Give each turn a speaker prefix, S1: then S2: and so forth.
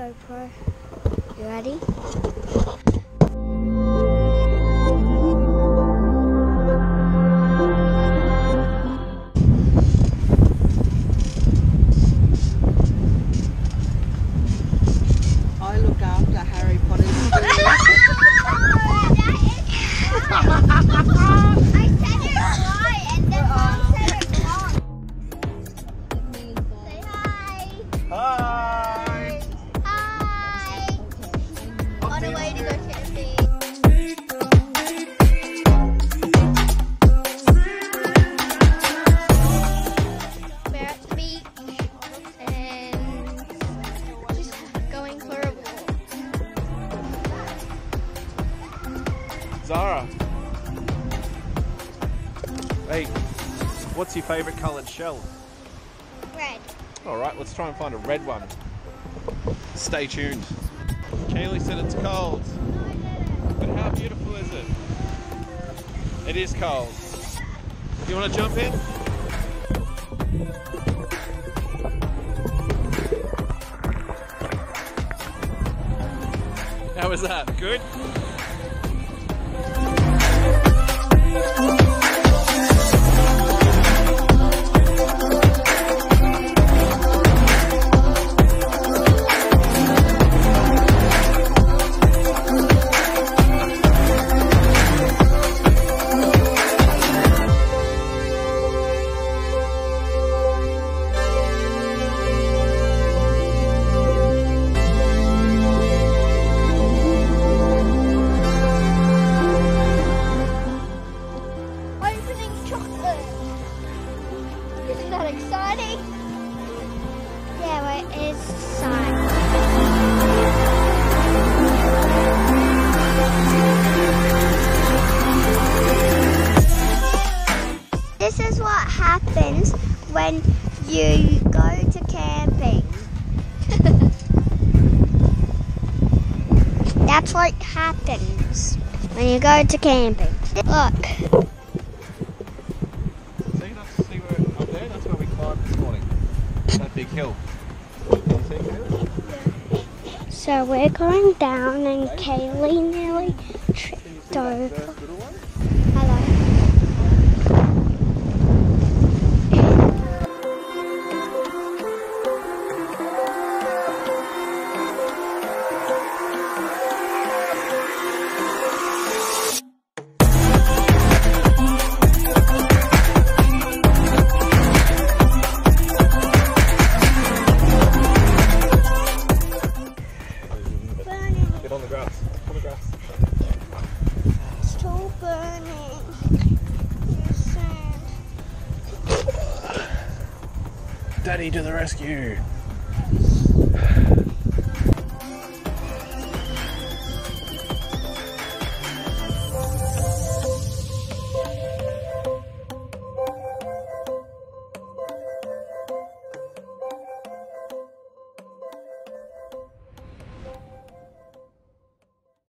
S1: GoPro. You ready?
S2: I look after Harry Potter's
S1: I said it right and then Mom said it wrong. Say hi.
S3: Hi!
S1: Hi. On the way to go camping. We're at the beach and just going for a walk.
S3: Zara. Hey, what's your favourite coloured shell?
S1: Red.
S3: Alright, let's try and find a red one. Stay tuned. Kaylee said it's cold. But how beautiful is it? It is cold. You want to jump in? How was that? Good?
S1: Opening chocolate. Isn't that exciting? Yeah, well, it is exciting. This is what happens when you go to camping. That's what happens when you go to camping. Look.
S3: See where up there? That's where we climbed this morning. That big hill. Can you see Kaylee?
S1: So we're going down and Kaylee nearly tripped over. Hello.
S3: Get on the grass. On the grass.
S1: Still burning. Here's sand.
S3: Daddy to the rescue.